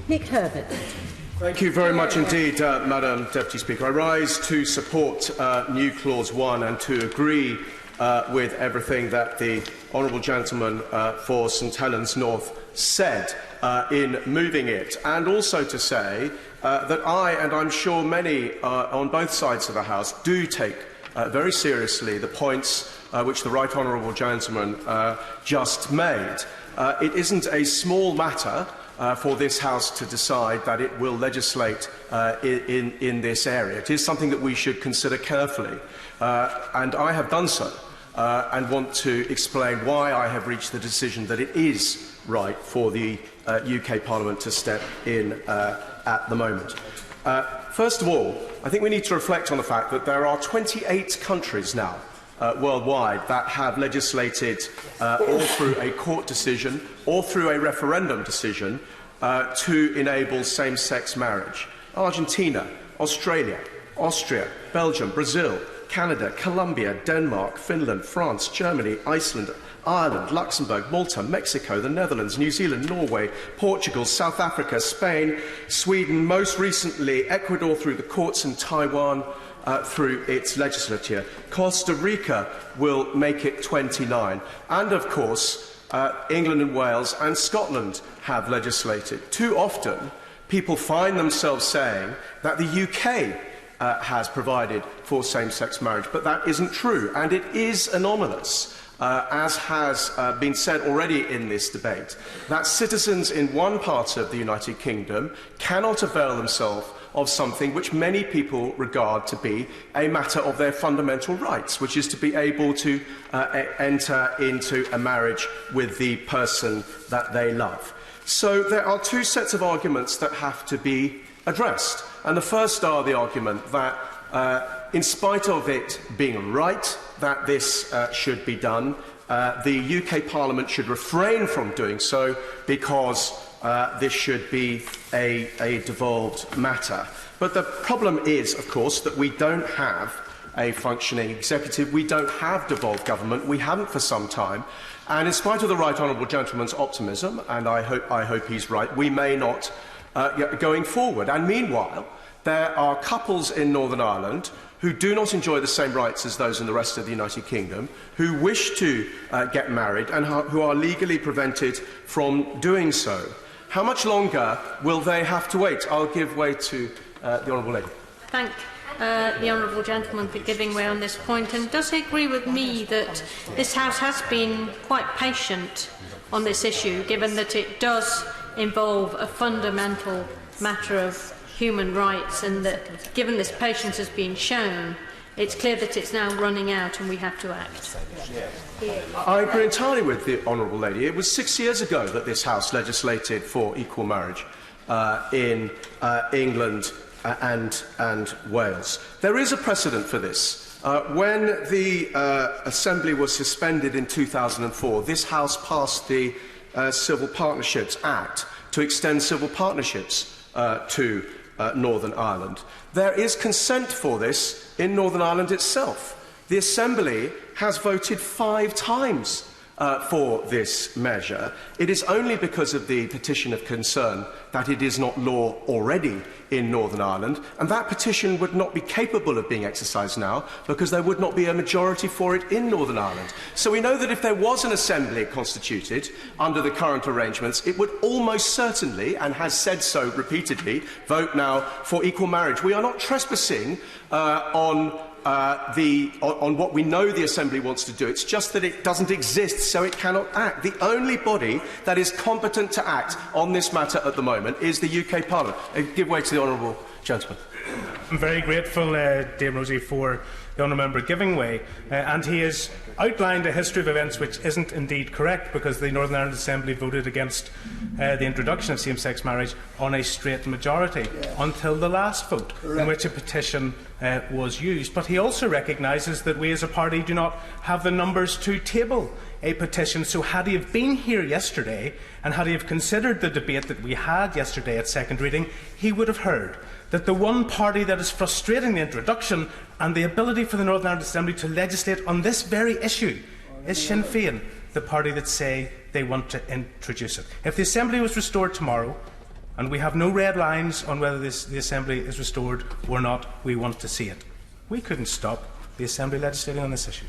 Nick Herbert. Thank you very much indeed, Madam Deputy Speaker. I rise to support new Clause 1 and to agree with everything that the honourable gentleman for St Helens North said in moving it, and also to say that I, and I'm sure many on both sides of the House, do take very seriously the points which the right honourable gentleman just made. It isn't a small matter for this House to decide that it will legislate in this area. It is something that we should consider carefully, and I have done so, and want to explain why I have reached the decision that it is right for the UK Parliament to step in at the moment. First of all, I think we need to reflect on the fact that there are 28 countries now worldwide that have legislated or through a court decision or through a referendum decision to enable same-sex marriage. Argentina, Australia, Austria, Belgium, Brazil, Canada, Colombia, Denmark, Finland, France, Germany, Iceland, Ireland, Luxembourg, Malta, Mexico, the Netherlands, New Zealand, Norway, Portugal, South Africa, Spain, Sweden, most recently Ecuador through the courts, and Taiwan through its legislature. Costa Rica will make it 29. And, of course, England and Wales and Scotland have legislated. Too often, people find themselves saying that the UK has provided for same-sex marriage, but that isn't true, and it is anomalous, as has been said already in this debate, that citizens in one part of the United Kingdom cannot avail themselves of something which many people regard to be a matter of their fundamental rights, which is to be able to enter into a marriage with the person that they love. So there are two sets of arguments that have to be addressed. And the first are the argument that, in spite of it being right that this should be done, the UK Parliament should refrain from doing so because this should be a devolved matter. But the problem is, of course, that we don't have a functioning executive. We don't have devolved government. We haven't for some time. And in spite of the right honourable gentleman's optimism, and I hope he's right, we may not going forward. And meanwhile, there are couples in Northern Ireland who do not enjoy the same rights as those in the rest of the United Kingdom, who wish to get married and who are legally prevented from doing so. How much longer will they have to wait? I'll give way to the Honourable Lady. Thank the honourable gentleman for giving way on this point. And does he agree with me that this House has been quite patient on this issue, given that it does involve a fundamental matter of human rights, and that, given this patience has been shown, it's clear that it's now running out and we have to act? I agree entirely with the Honourable Lady. It was 6 years ago that this House legislated for equal marriage in England and Wales. There is a precedent for this. When the Assembly was suspended in 2004, this House passed the Civil Partnerships Act to extend civil partnerships to Northern Ireland. There is consent for this in Northern Ireland itself. The Assembly has voted 5 times for this measure. It is only because of the petition of concern that it is not law already in Northern Ireland, and that petition would not be capable of being exercised now because there would not be a majority for it in Northern Ireland. So we know that if there was an Assembly constituted under the current arrangements, it would almost certainly, and has said so repeatedly, vote now for equal marriage. We are not trespassing on what we know the Assembly wants to do. It's just that it doesn't exist, so it cannot act. The only body that is competent to act on this matter at the moment is the UK Parliament. Give way to the honourable gentleman. I'm very grateful, Dame Rosie, for the honourable member giving way, and he has outlined a history of events which isn't indeed correct, because the Northern Ireland Assembly voted against the introduction of same-sex marriage on a straight majority until the last vote, in which a petition was used. But he also recognises that we as a party do not have the numbers to table a petition. So had he have been here yesterday, and had he have considered the debate that we had yesterday at second reading, he would have heard that the one party that is frustrating the introduction and the ability for the Northern Ireland Assembly to legislate on this very issue is Sinn Féin, the party that say they want to introduce it. If the Assembly was restored tomorrow, And we have no red lines on whether the Assembly is restored or not. We want to see it. We couldn't stop the Assembly legislating on this issue.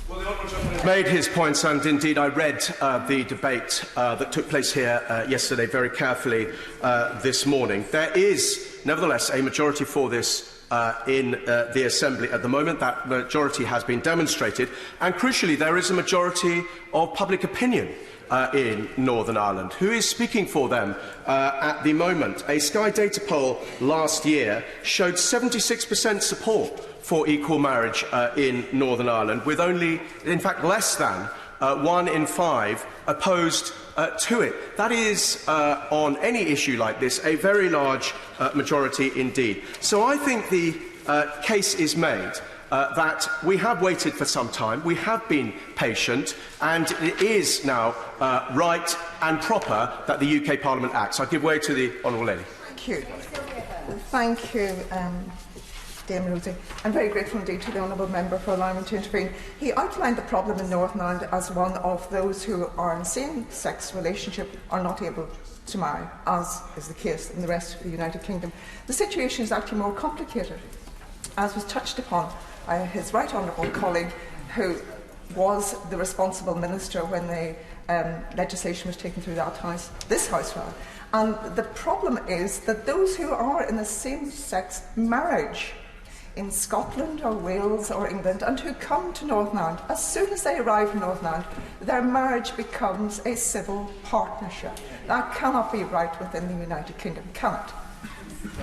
Well, the Honourable Gentleman made his points, and indeed I read the debate that took place here yesterday very carefully this morning. There is, nevertheless, a majority for this in the Assembly at the moment. That majority has been demonstrated, and crucially, there is a majority of public opinion in Northern Ireland. Who is speaking for them at the moment? A Sky Data poll last year showed 76% support for equal marriage in Northern Ireland, with only, in fact, less than 1 in 5 opposed to it. That is, on any issue like this, a very large majority indeed. So I think the case is made that we have waited for some time, we have been patient, and it is now right and proper that the UK Parliament acts. I give way to the Honourable Lady. Thank you. Thank you, Dame Rosie. I'm very grateful indeed to the Honourable Member for allowing me to intervene. He outlined the problem in Northern Ireland as one of those who are in a same-sex relationship are not able to marry, as is the case in the rest of the United Kingdom. The situation is actually more complicated, as was touched upon by his right honourable colleague, who was the responsible minister when the legislation was taken through that house, this house rather. And the problem is that those who are in a same-sex marriage in Scotland or Wales or England and who come to Northern Ireland, as soon as they arrive in Northern Ireland, their marriage becomes a civil partnership. That cannot be right within the United Kingdom, can it?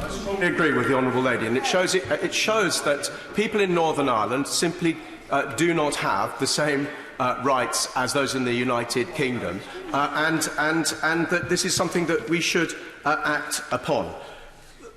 I strongly agree with the Honourable Lady, and it shows that people in Northern Ireland simply do not have the same rights as those in the United Kingdom, and that this is something that we should act upon.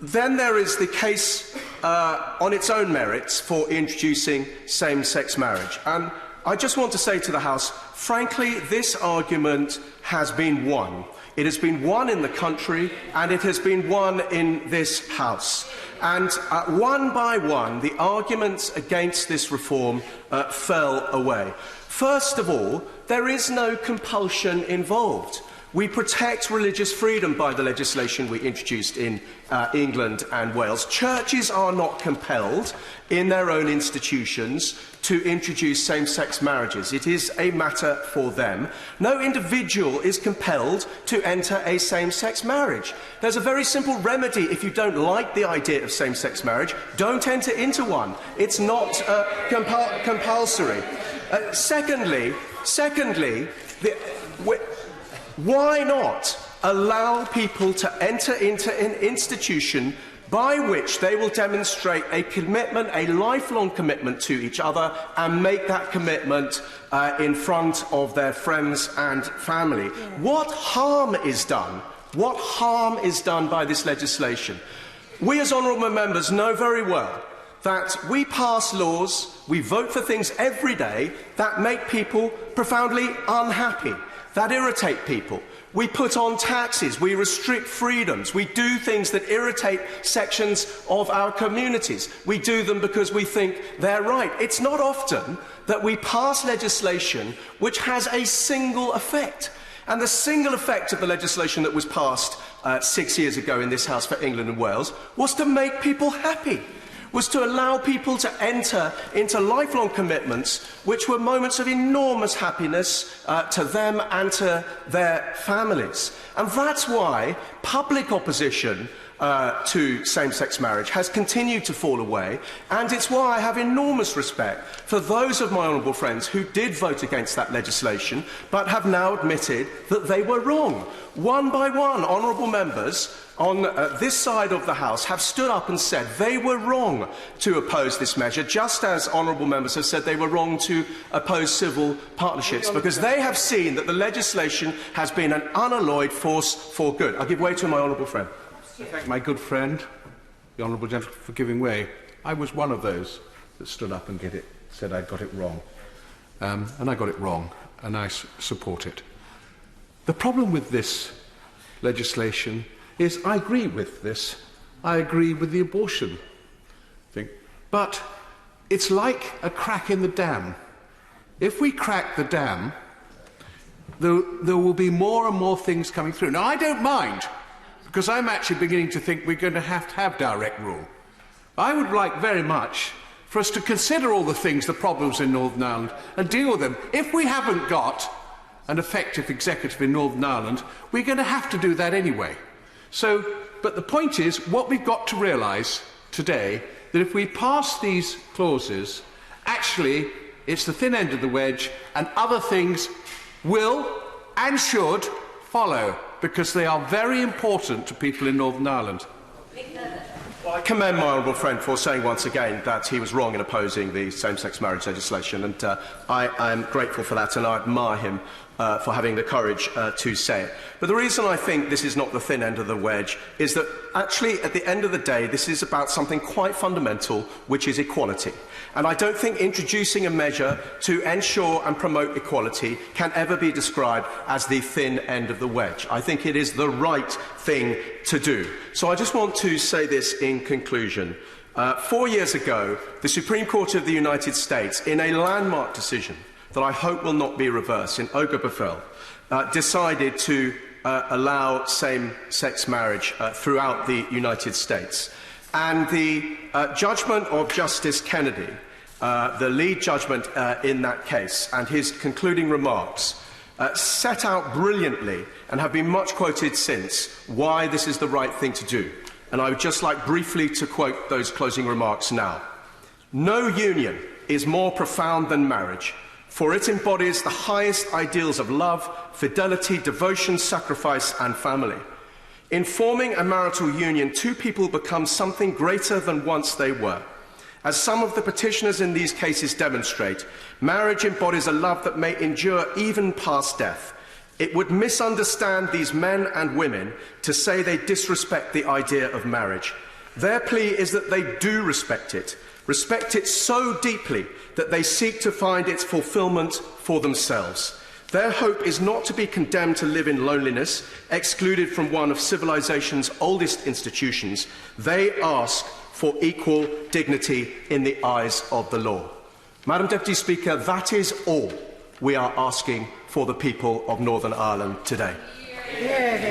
Then there is the case on its own merits for introducing same-sex marriage. And I just want to say to the House, frankly, this argument has been won. It has been won in the country, and it has been won in this House. And one by one, the arguments against this reform fell away. First of all, there is no compulsion involved. We protect religious freedom by the legislation we introduced in England and Wales. Churches are not compelled in their own institutions to introduce same-sex marriages. It is a matter for them. No individual is compelled to enter a same-sex marriage. There's a very simple remedy. If you don't like the idea of same-sex marriage, don't enter into one. It's not compulsory. Secondly, why not allow people to enter into an institution by which they will demonstrate a commitment, a lifelong commitment to each other, and make that commitment in front of their friends and family? What harm is done? What harm is done by this legislation? We as honourable members know very well that we pass laws, we vote for things every day that make people profoundly unhappy, that irritate people. We put on taxes, we restrict freedoms, we do things that irritate sections of our communities. We do them because we think they're right. It's not often that we pass legislation which has a single effect. And the single effect of the legislation that was passed 6 years ago in this House for England and Wales was to make people happy, was to allow people to enter into lifelong commitments which were moments of enormous happiness to them and to their families. And that's why public opposition to same-sex marriage has continued to fall away, and it's why I have enormous respect for those of my honourable friends who did vote against that legislation but have now admitted that they were wrong. One by one, honourable members on this side of the House have stood up and said they were wrong to oppose this measure, just as honourable members have said they were wrong to oppose civil partnerships, because they have seen that the legislation has been an unalloyed force for good. I give way to my honourable friend. I thank my good friend, the honourable gentleman, for giving way. I was one of those that stood up and said I got it wrong. And I got it wrong, and I support it. The problem with this legislation is I agree with this. I agree with the abortion thing. But it's like a crack in the dam. If we crack the dam, there will be more and more things coming through. Now, I don't mind because I'm actually beginning to think we're going to have direct rule. I would like very much for us to consider all the things, the problems in Northern Ireland, and deal with them. If we haven't got an effective executive in Northern Ireland, we're going to have to do that anyway. But the point is, what we've got to realise today, that if we pass these clauses, actually it's the thin end of the wedge, and other things will and should follow, because they are very important to people in Northern Ireland. Well, I commend my honourable friend for saying once again that he was wrong in opposing the same-sex marriage legislation, and I am grateful for that, and I admire him for having the courage to say it. But the reason I think this is not the thin end of the wedge is that actually, at the end of the day, this is about something quite fundamental, which is equality. And I don't think introducing a measure to ensure and promote equality can ever be described as the thin end of the wedge. I think it is the right thing to do. So I just want to say this in conclusion. 4 years ago, the Supreme Court of the United States, in a landmark decision that I hope will not be reversed, in Obergefell, decided to allow same-sex marriage throughout the United States. And the judgment of Justice Kennedy, the lead judgment in that case, and his concluding remarks, set out brilliantly, and have been much quoted since, why this is the right thing to do. And I would just like briefly to quote those closing remarks now. "No union is more profound than marriage, for it embodies the highest ideals of love, fidelity, devotion, sacrifice, and family. In forming a marital union, two people become something greater than once they were. As some of the petitioners in these cases demonstrate, marriage embodies a love that may endure even past death. It would misunderstand these men and women to say they disrespect the idea of marriage. Their plea is that they do respect it so deeply that they seek to find its fulfilment for themselves. Their hope is not to be condemned to live in loneliness, excluded from one of civilization's oldest institutions. They ask for equal dignity in the eyes of the law." Madam Deputy Speaker, that is all we are asking for the people of Northern Ireland today.